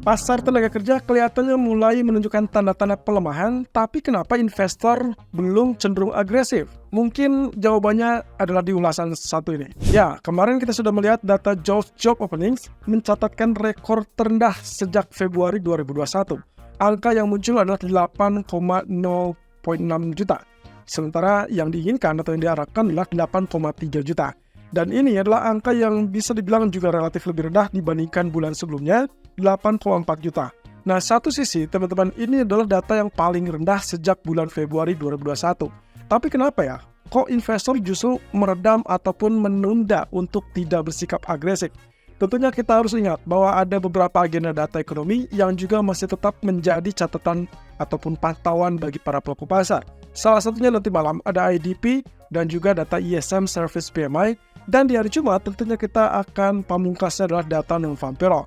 Pasar tenaga kerja kelihatannya mulai menunjukkan tanda-tanda pelemahan, tapi kenapa investor belum cenderung agresif? Mungkin jawabannya adalah di ulasan satu ini. Ya, kemarin kita sudah melihat data job openings mencatatkan rekor terendah sejak Februari 2021. Angka yang muncul adalah 8,0.6 juta. Sementara yang diinginkan atau yang diharapkan adalah 8,3 juta. Dan ini adalah angka yang bisa dibilang juga relatif lebih rendah dibandingkan bulan sebelumnya, 8,4 juta. Nah, satu sisi, teman-teman, ini adalah data yang paling rendah sejak bulan Februari 2021. Tapi kenapa ya? Kok investor justru meredam ataupun menunda untuk tidak bersikap agresif? Tentunya kita harus ingat bahwa ada beberapa agenda data ekonomi yang juga masih tetap menjadi catatan ataupun pantauan bagi para pelaku pasar. Salah satunya nanti malam ada IDP dan juga data ISM Service PMI. Dan di hari Jumat tentunya kita akan pamungkasnya adalah data non-farm payroll.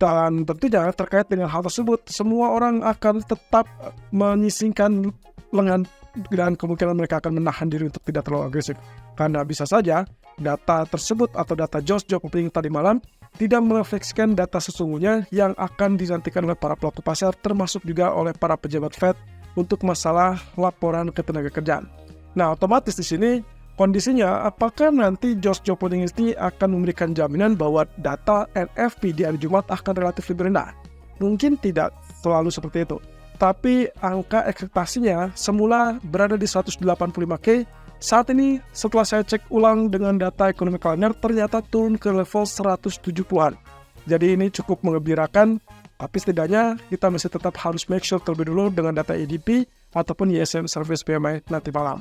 Dan tentunya terkait dengan hal tersebut, semua orang akan tetap menyisingkan lengan dan kemungkinan mereka akan menahan diri untuk tidak terlalu agresif. Karena bisa saja data tersebut atau data job opening tadi malam tidak merefleksikan data sesungguhnya yang akan dinantikan oleh para pelaku pasar termasuk juga oleh para pejabat Fed untuk masalah laporan ketenaga kerjaan. Nah, otomatis di sini kondisinya, apakah nanti job opening ini akan memberikan jaminan bahwa data NFP di hari Jumat akan relatif lebih rendah? Mungkin tidak selalu seperti itu. Tapi angka ekspektasinya semula berada di 185K. Saat ini setelah saya cek ulang dengan data ekonomi kalender, ternyata turun ke level 170-an. Jadi ini cukup mengembirakan, tapi setidaknya kita masih tetap harus make sure terlebih dulu dengan data ADP ataupun ISM Service PMI nanti malam.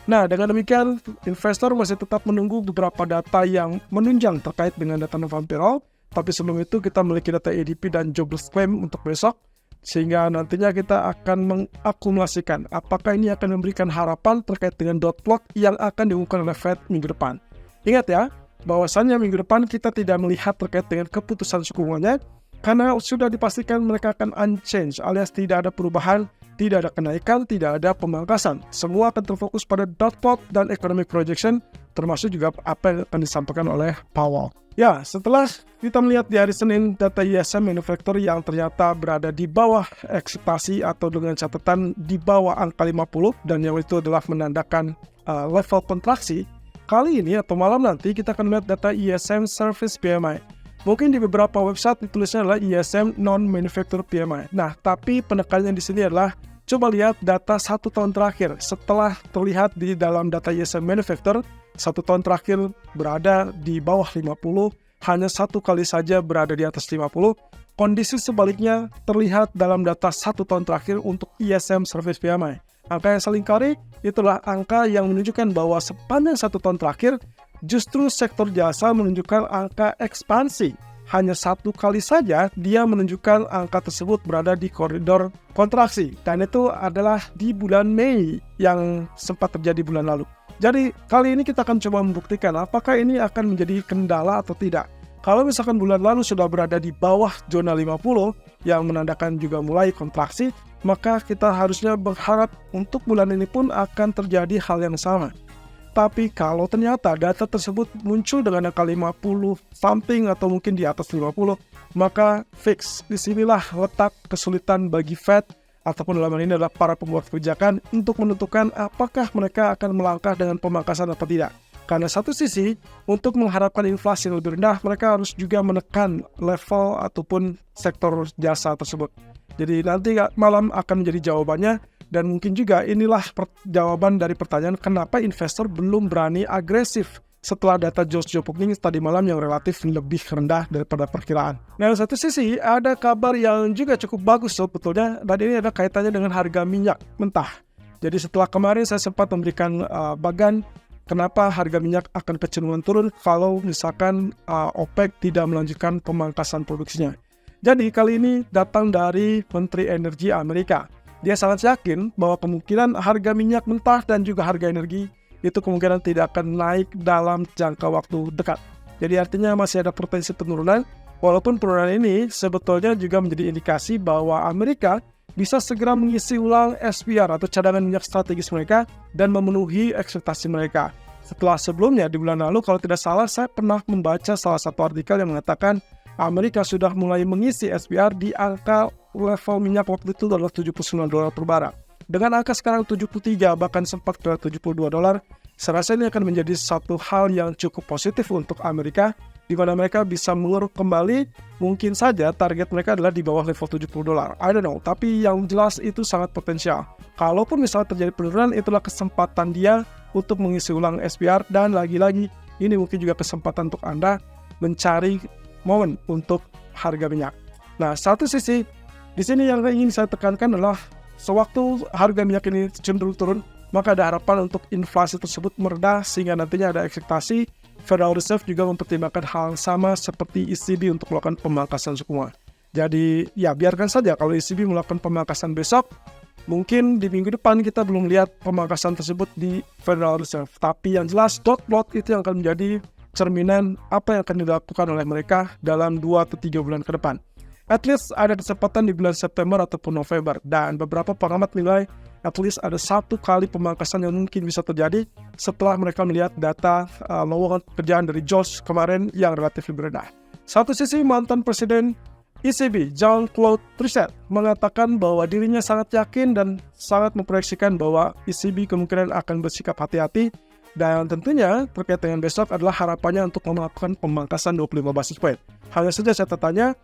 Nah, dengan demikian, investor masih tetap menunggu beberapa data yang menunjang terkait dengan data non-farm payroll. Tapi sebelum itu, kita memiliki data ADP dan jobless claim untuk besok. Sehingga nantinya kita akan mengakumulasikan apakah ini akan memberikan harapan terkait dengan dot plot yang akan diumumkan oleh Fed minggu depan. Ingat ya, bahwasannya minggu depan kita tidak melihat terkait dengan keputusan suku bunganya, karena sudah dipastikan mereka akan unchanged alias tidak ada perubahan. Tidak ada kenaikan, tidak ada pemangkasan. Semua akan terfokus pada dot plot dan economic projection, termasuk juga apa yang akan disampaikan oleh Powell. Ya, setelah kita melihat di hari Senin data ISM manufacturer yang ternyata berada di bawah ekspektasi atau dengan catatan di bawah angka 50, dan yang itu adalah menandakan level kontraksi, kali ini atau malam nanti kita akan melihat data ISM Service PMI. Mungkin di beberapa website ditulisnya adalah ISM Non-Manufacturer PMI. Nah, tapi penekanannya di sini adalah coba lihat data 1 tahun terakhir. Setelah terlihat di dalam data ISM Manufacturer, 1 tahun terakhir berada di bawah 50, hanya 1 kali saja berada di atas 50. Kondisi sebaliknya terlihat dalam data 1 tahun terakhir untuk ISM Service PMI. Angka yang selingkari itulah angka yang menunjukkan bahwa sepanjang 1 tahun terakhir, justru sektor jasa menunjukkan angka ekspansi. Hanya 1 kali saja dia menunjukkan angka tersebut berada di koridor kontraksi. Dan itu adalah di bulan Mei yang sempat terjadi bulan lalu. Jadi kali ini kita akan coba membuktikan apakah ini akan menjadi kendala atau tidak. Kalau misalkan bulan lalu sudah berada di bawah zona 50 yang menandakan juga mulai kontraksi, maka kita harusnya berharap untuk bulan ini pun akan terjadi hal yang sama. Tapi kalau ternyata data tersebut muncul dengan angka 50 something atau mungkin di atas 50, maka fix. Disinilah letak kesulitan bagi Fed ataupun dalam hal ini adalah para pembuat kebijakan untuk menentukan apakah mereka akan melangkah dengan pemangkasan atau tidak. Karena satu sisi, untuk mengharapkan inflasi yang lebih rendah, mereka harus juga menekan level ataupun sektor jasa tersebut. Jadi nanti malam akan menjadi jawabannya. Dan mungkin juga inilah jawaban dari pertanyaan kenapa investor belum berani agresif setelah data job opening tadi malam yang relatif lebih rendah daripada perkiraan. Nah, satu sisi ada kabar yang juga cukup bagus sebetulnya, dan ini ada kaitannya dengan harga minyak mentah. Jadi setelah kemarin saya sempat memberikan bagan kenapa harga minyak akan kecenderungan turun kalau misalkan OPEC tidak melanjutkan pemangkasan produksinya. Jadi kali ini datang dari Menteri Energi Amerika. Dia sangat yakin bahwa kemungkinan harga minyak mentah dan juga harga energi itu kemungkinan tidak akan naik dalam jangka waktu dekat. Jadi artinya masih ada potensi penurunan, walaupun penurunan ini sebetulnya juga menjadi indikasi bahwa Amerika bisa segera mengisi ulang SPR atau cadangan minyak strategis mereka dan memenuhi ekspektasi mereka. Setelah sebelumnya di bulan lalu kalau tidak salah saya pernah membaca salah satu artikel yang mengatakan Amerika sudah mulai mengisi SPR di angka level minyak waktu itu adalah $79 per barel. Dengan angka sekarang 73 bahkan sempat ke $72, saya rasa ini akan menjadi satu hal yang cukup positif untuk Amerika, di mana mereka bisa mengeruk kembali. Mungkin saja target mereka adalah di bawah level $70. I don't know, tapi yang jelas itu sangat potensial. Kalaupun misalnya terjadi penurunan, itulah kesempatan dia untuk mengisi ulang SPR, dan lagi-lagi ini mungkin juga kesempatan untuk Anda mencari momen untuk harga minyak. Nah, satu sisi di sini yang ingin saya tekankan adalah sewaktu harga minyak ini cenderung turun, maka ada harapan untuk inflasi tersebut mereda, sehingga nantinya ada ekspektasi Federal Reserve juga mempertimbangkan hal yang sama seperti ECB untuk melakukan pemangkasan suku bunga. Jadi ya biarkan saja kalau ECB melakukan pemangkasan besok, mungkin di minggu depan kita belum lihat pemangkasan tersebut di Federal Reserve. Tapi yang jelas dot plot itu yang akan menjadi cerminan apa yang akan dilakukan oleh mereka dalam 2 atau 3 bulan ke depan. At least ada kesempatan di bulan September ataupun November, dan beberapa pengamat nilai at least ada 1 kali pemangkasan yang mungkin bisa terjadi setelah mereka melihat data lowongan pekerjaan dari jobs kemarin yang relatif lebih rendah. Satu sisi mantan Presiden ECB Jean-Claude Trichet mengatakan bahwa dirinya sangat yakin dan sangat memproyeksikan bahwa ECB kemungkinan akan bersikap hati-hati, dan tentunya terkait dengan besok adalah harapannya untuk melakukan pemangkasan 25 basis point. Hanya saja catatannya,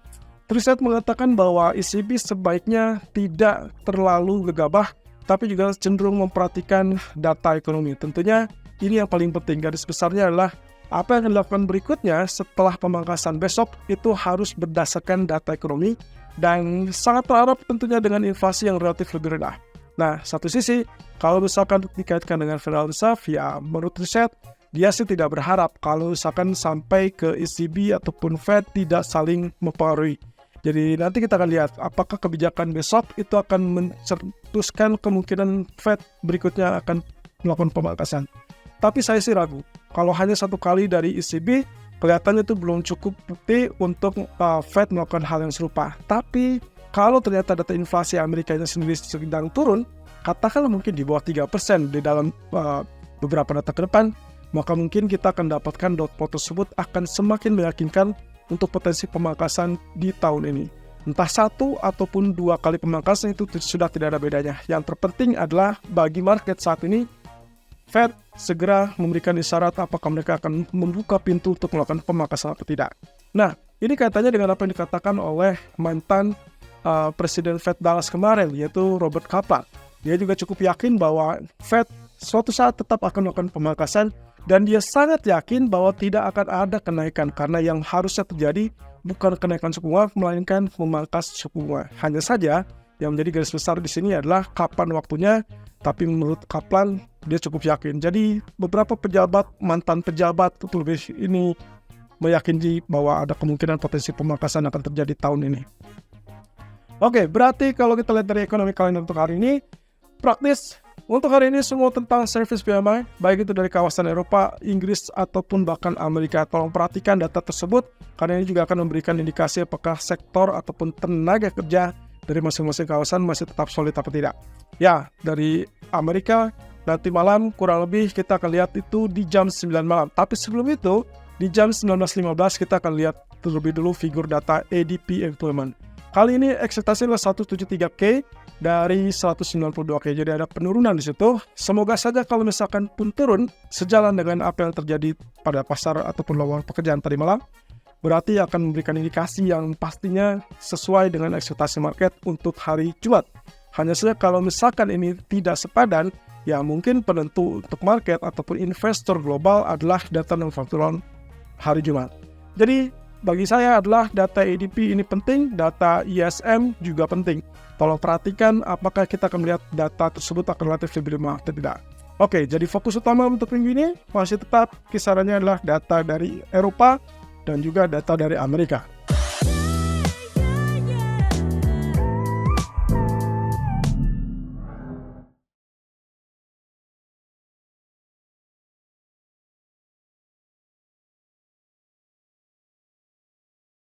Trichet mengatakan bahwa ECB sebaiknya tidak terlalu gegabah, tapi juga cenderung memperhatikan data ekonomi. Tentunya ini yang paling penting. Garis besarnya adalah apa yang akan dilakukan berikutnya setelah pemangkasan besok itu harus berdasarkan data ekonomi, dan sangat berharap tentunya dengan inflasi yang relatif lebih rendah. Nah, satu sisi, kalau misalkan dikaitkan dengan Federal Reserve, ya menurut riset, dia sih tidak berharap kalau misalkan sampai ke ECB ataupun Fed tidak saling mempengaruhi. Jadi nanti kita akan lihat apakah kebijakan besok itu akan mencetuskan kemungkinan Fed berikutnya akan melakukan pemangkasan. Tapi saya sih ragu. Kalau hanya 1 kali dari ECB, kelihatannya itu belum cukup bukti untuk Fed melakukan hal yang serupa. Tapi kalau ternyata data inflasi Amerika sendiri sedang turun, katakanlah mungkin di bawah 3% di dalam beberapa data ke depan, maka mungkin kita akan dapatkan dot plot tersebut akan semakin meyakinkan untuk potensi pemangkasan di tahun ini. Entah 1 ataupun 2 kali pemangkasan itu sudah tidak ada bedanya. Yang terpenting adalah bagi market saat ini, Fed segera memberikan isyarat apakah mereka akan membuka pintu untuk melakukan pemangkasan atau tidak. Nah, ini kaitannya dengan apa yang dikatakan oleh mantan Presiden Fed Dallas kemarin, yaitu Robert Kaplan. Dia juga cukup yakin bahwa Fed suatu saat tetap akan melakukan pemangkasan, dan dia sangat yakin bahwa tidak akan ada kenaikan, karena yang harusnya terjadi bukan kenaikan suku bunga, melainkan memangkas suku bunga. Hanya saja yang menjadi garis besar di sini adalah kapan waktunya, tapi menurut Kaplan dia cukup yakin. Jadi beberapa pejabat, mantan pejabat itu lebih ini meyakini bahwa ada kemungkinan potensi pemangkasan akan terjadi tahun ini. Oke, berarti kalau kita lihat dari ekonomi kalender untuk hari ini, praktis untuk hari ini semua tentang service PMI, baik itu dari kawasan Eropa, Inggris, ataupun bahkan Amerika. Tolong perhatikan data tersebut, karena ini juga akan memberikan indikasi apakah sektor ataupun tenaga kerja dari masing-masing kawasan masih tetap solid atau tidak. Ya, dari Amerika, nanti malam kurang lebih kita akan lihat itu di jam 9 malam. Tapi sebelum itu, di jam 19.15 kita akan lihat terlebih dulu figur data ADP Employment. Kali ini ekspektasi adalah 173K dari 192K, jadi ada penurunan di situ. Semoga saja kalau misalkan pun turun sejalan dengan apa yang terjadi pada pasar ataupun lowongan pekerjaan tadi malam, berarti akan memberikan indikasi yang pastinya sesuai dengan ekspektasi market untuk hari Jumat. Hanya saja kalau misalkan ini tidak sepadan, ya mungkin penentu untuk market ataupun investor global adalah data manufakturan hari Jumat. Jadi bagi saya adalah data ADP ini penting, data ISM juga penting. Tolong perhatikan apakah kita akan melihat data tersebut akan relatif lebih lemah atau tidak. Oke, jadi fokus utama untuk minggu ini masih tetap kisarannya adalah data dari Eropa dan juga data dari Amerika.